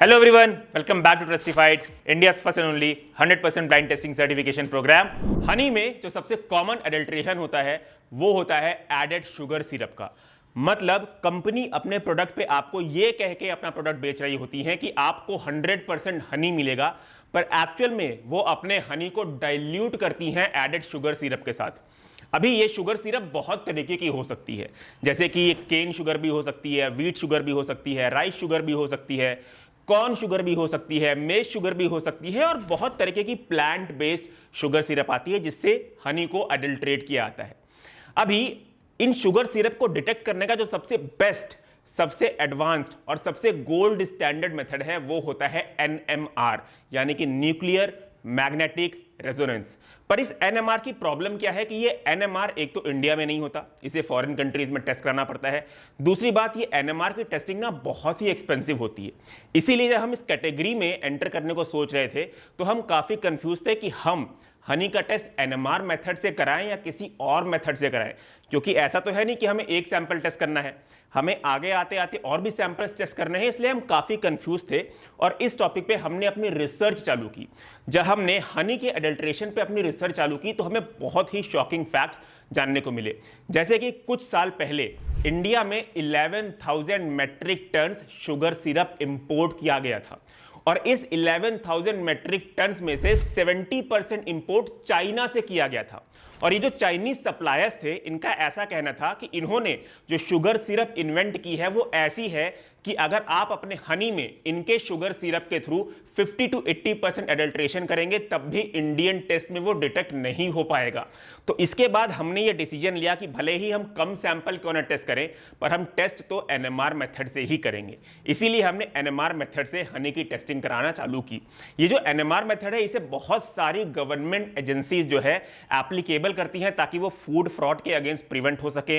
Hello everyone, welcome back to Trustified, India's first and only 100% blind testing certification program. Honey में जो सबसे common adulteration होता है वो होता है एडेड शुगर सिरप का। मतलब कंपनी अपने प्रोडक्ट पे आपको ये कह के अपना प्रोडक्ट बेच रही होती है कि आपको 100% हनी मिलेगा, पर एक्चुअल में वो अपने हनी को डाइल्यूट करती हैं एडेड शुगर सिरप के साथ। अभी ये शुगर सिरप बहुत तरीके की हो सकती है, जैसे कि केन शुगर भी हो सकती है, व्हीट शुगर भी हो सकती है, राइस शुगर भी हो सकती है, कॉर्न शुगर भी हो सकती है, मेज शुगर भी हो सकती है और बहुत तरीके की प्लांट बेस्ड शुगर सिरप आती है जिससे हनी को अडल्ट्रेट किया आता है। अभी इन शुगर सिरप को डिटेक्ट करने का जो सबसे बेस्ट, सबसे एडवांस्ड और सबसे गोल्ड स्टैंडर्ड मेथड है वो होता है NMR, यानी कि न्यूक्लियर मैग्नेटिक रेजोनेंस। पर इस NMR की प्रॉब्लम क्या है कि ये NMR एक तो इंडिया में नहीं होता, इसे फॉरेन कंट्रीज में टेस्ट कराना पड़ता है। दूसरी बात, ये NMR की टेस्टिंग ना बहुत ही एक्सपेंसिव होती है। इसीलिए जब हम इस कैटेगरी में एंटर करने को सोच रहे थे तो हम काफी कंफ्यूज थे कि हम हनी का टेस्ट NMR मेथड से कराएं या किसी और मेथड से कराएं, क्योंकि ऐसा तो है नहीं कि हमें एक सैंपल टेस्ट करना है, हमें आगे आते आते और भी सैंपल्स टेस्ट करने हैं। इसलिए हम काफी कंफ्यूज थे और इस टॉपिक पे हमने अपनी रिसर्च चालू की। जब हमने हनी के एडल्ट्रेशन पे अपनी रिसर्च चालू की तो हमें बहुत ही शॉकिंग फैक्ट्स जानने को मिले, जैसे कि कुछ साल पहले इंडिया में 11,000 metric ton sugar syrup import किया गया था और इस 11,000 मेट्रिक टन में से 70% इंपोर्ट चाइना से किया गया था। और ये जो चाइनीज सप्लायर्स थे, इनका ऐसा कहना था कि इन्होंने जो शुगर सिरप इन्वेंट की है वो ऐसी है कि अगर आप अपने हनी में इनके शुगर सिरप के थ्रू 50 to 80% एडल्ट्रेशन करेंगे तब भी इंडियन टेस्ट में वो डिटेक्ट नहीं हो पाएगा। तो इसके बाद हमने ये डिसीजन लिया कि भले ही हम कम सैंपल क्यों ना टेस्ट करें, पर हम टेस्ट तो NMR मेथड से ही करेंगे। इसीलिए हमने NMR मेथड से हनी की टेस्टिंग कराना चालू की। ये जो NMR मेथड है इसे बहुत सारी गवर्नमेंट एजेंसीज जो है एप्लीकेबल करती हैं ताकि वो फूड फ्रॉड के अगेंस्ट प्रिवेंट हो सके,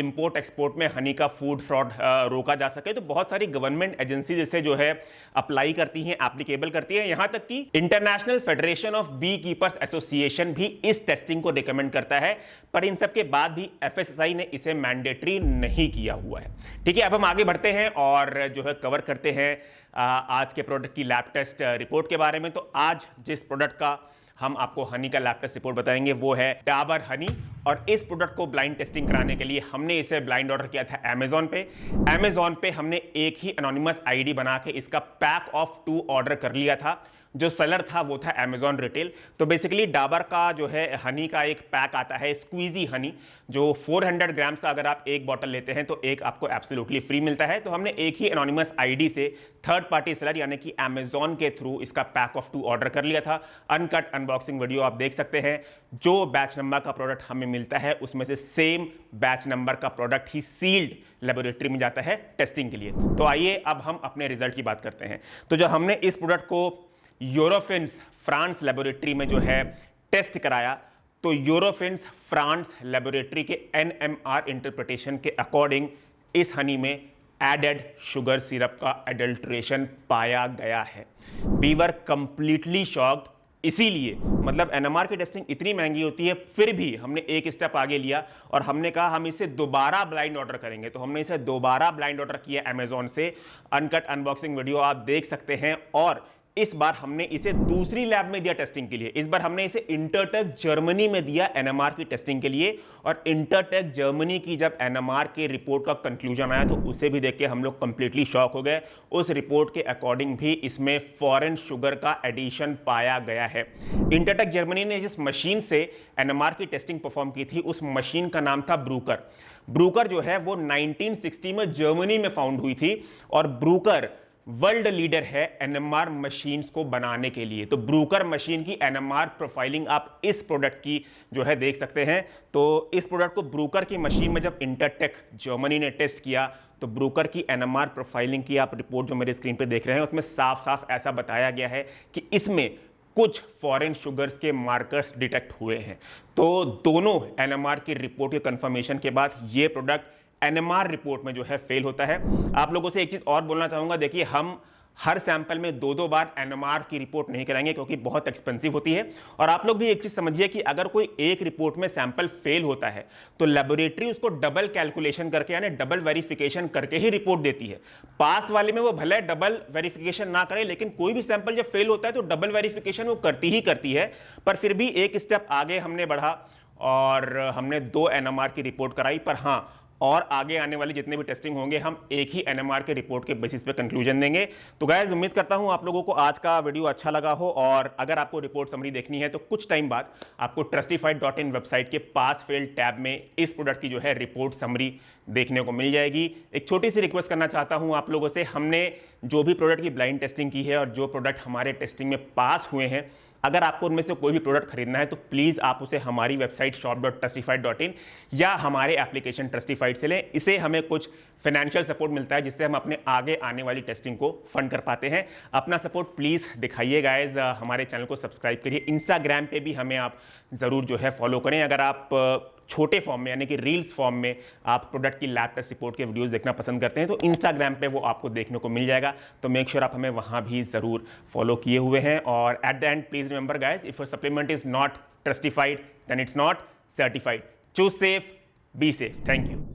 इंपोर्ट एक्सपोर्ट में हनी का फूड फ्रॉड रोका जा सके। तो बहुत सारी गवर्नमेंट एजेंसीज इसे जो है अप्लाई करती हैं, एप्लीकेबल करती हैं। यहां तक कि international federation of beekeepers association भी इस टेस्टिंग को रिकमेंड करता है, पर इन सब के बाद भी FSSAI ने इसे मैंडेटरी नहीं किया हुआ है। ठीक है, अब हम आगे बढ़ते हैं और जो है कवर करते हैं आज के प्रोडक्ट की लैब टेस्ट रिपोर्ट के बारे में। तो आज जिस प्रोडक्ट का हम आपको हनी का लैब टेस्ट रिपोर्ट बताएंगे वो है डाबर हनी, और इस प्रोडक्ट को ब्लाइंड टेस्टिंग कराने के लिए हमने इसे ब्लाइंड ऑर्डर किया था अमेजॉन पे हमने एक ही एनोनिमस आईडी बना के इसका पैक ऑफ 2 ऑर्डर कर लिया था। जो सेलर था वो था अमेजॉन रिटेल। तो बेसिकली डाबर का जो है हनी का एक पैक आता है स्क्वीजी हनी, जो 400 ग्राम्स का अगर आप एक बॉटल लेते हैं तो एक आपको एब्सोल्युटली फ्री मिलता है। तो हमने एक ही एनोनिमस आईडी से थर्ड पार्टी सेलर यानी कि अमेजॉन के थ्रू इसका पैक ऑफ 2 ऑर्डर कर लिया था। अनकट अनबॉक्सिंग वीडियो आप देख सकते हैं। जो बैच नंबर का प्रोडक्ट हमें मिलता है उसमें से सेम बैच नंबर का प्रोडक्ट ही सील्ड लेबोरेटरी में जाता है टेस्टिंग के लिए। तो आइए अब हम अपने रिजल्ट की बात करते हैं। तो जब हमने इस प्रोडक्ट को यूरोफिन्स फ्रांस लेबोरेटरी में जो है टेस्ट कराया तो यूरोफिन्स फ्रांस लेबोरेटरी के NMR इंटरप्रिटेशन के अकॉर्डिंग इस हनी में एडेड शुगर सिरप का एडल्ट्रेशन पाया गया है। We were completely shocked. इसीलिए मतलब NMR की टेस्टिंग इतनी महंगी होती है, फिर भी हमने एक स्टेप आगे लिया और हमने कहा हम इसे दोबारा ब्लाइंड ऑर्डर करेंगे। तो हमने इसे दोबारा ब्लाइंड ऑर्डर किया अमेजॉन से। अनकट अनबॉक्सिंग वीडियो आप देख सकते हैं। और इस बार हमने इसे दूसरी लैब में दिया टेस्टिंग के लिए। इस बार हमने इसे इंटरटेक जर्मनी में दिया NMR की टेस्टिंग के लिए। और इंटरटेक जर्मनी की जब NMR के रिपोर्ट का कंक्लूजन आया तो उसे भी देख के हम लोग कंप्लीटली शॉक हो गए। उस रिपोर्ट के अकॉर्डिंग भी इसमें फॉरेन शुगर का एडिशन पाया गया है। इंटरटेक जर्मनी ने जिस मशीन से NMR की टेस्टिंग परफॉर्म की थी उस मशीन का नाम था ब्रूकर जो है वो 1960 में जर्मनी में फाउंड हुई थी। और ब्रूकर वर्ल्ड लीडर है NMR मशीन्स को बनाने के लिए। तो ब्रूकर मशीन की NMR प्रोफाइलिंग आप इस प्रोडक्ट की जो है देख सकते हैं। तो इस प्रोडक्ट को ब्रूकर की मशीन में जब इंटरटेक जर्मनी ने टेस्ट किया तो ब्रूकर की NMR प्रोफाइलिंग की आप रिपोर्ट जो मेरे स्क्रीन पे देख रहे हैं उसमें साफ साफ ऐसा बताया गया है कि इसमें कुछ फॉरेन शुगर्स के मार्कर्स डिटेक्ट हुए हैं। तो दोनों NMR की रिपोर्ट के कंफर्मेशन के बाद ये प्रोडक्ट NMR रिपोर्ट में जो है फेल होता है। आप लोगों से एक चीज और बोलना चाहूंगा, देखिए हम हर सैंपल में 2-2 बार NMR की रिपोर्ट नहीं कराएंगे क्योंकि बहुत एक्सपेंसिव होती है। और आप लोग भी एक चीज समझिए कि अगर कोई एक रिपोर्ट में सैंपल फेल होता है तो लेबोरेटरी उसको डबल कैलकुलेशन करके यानी डबल वेरिफिकेशन करके ही रिपोर्ट देती है। पास वाले में वो भले डबल वेरिफिकेशन ना करे, लेकिन कोई भी सैंपल जब फेल होता है तो डबल वेरिफिकेशन वो करती है। पर फिर भी एक स्टेप आगे हमने बढ़ा और हमने 2 NMR की रिपोर्ट कराई। पर हाँ, और आगे आने वाली जितने भी टेस्टिंग होंगे हम एक ही NMR के रिपोर्ट के बेसिस पे कंक्लूजन देंगे। तो गाइस, उम्मीद करता हूं आप लोगों को आज का वीडियो अच्छा लगा हो, और अगर आपको रिपोर्ट समरी देखनी है तो कुछ टाइम बाद आपको trustified.in वेबसाइट के पास फेल टैब में इस प्रोडक्ट की जो है रिपोर्ट समरी देखने को मिल जाएगी। एक छोटी सी रिक्वेस्ट करना चाहता हूं आप लोगों से, हमने जो भी प्रोडक्ट की ब्लाइंड टेस्टिंग की है और जो प्रोडक्ट हमारे टेस्टिंग में पास हुए हैं, अगर आपको उनमें से कोई भी प्रोडक्ट खरीदना है तो प्लीज़ आप उसे हमारी वेबसाइट shop.trustified.in या हमारे एप्लीकेशन Trustified से लें। इसे हमें कुछ फाइनेंशियल सपोर्ट मिलता है जिससे हम अपने आगे आने वाली टेस्टिंग को फंड कर पाते हैं। अपना सपोर्ट प्लीज़ दिखाइए गाइज, हमारे चैनल को सब्सक्राइब करिए। इंस्टाग्राम पे भी हमें आप ज़रूर जो है फॉलो करें। अगर आप छोटे फॉर्म में यानी कि रील्स फॉर्म में आप प्रोडक्ट की लैब टेस्ट रिपोर्ट के वीडियोस देखना पसंद करते हैं तो इंस्टाग्राम पे वो आपको देखने को मिल जाएगा। तो मेक श्योर आप हमें वहां भी ज़रूर फॉलो किए हुए हैं। और at the end please remember guys, if your supplement is not Trustified then it's not certified. Choose safe, be safe. Thank you.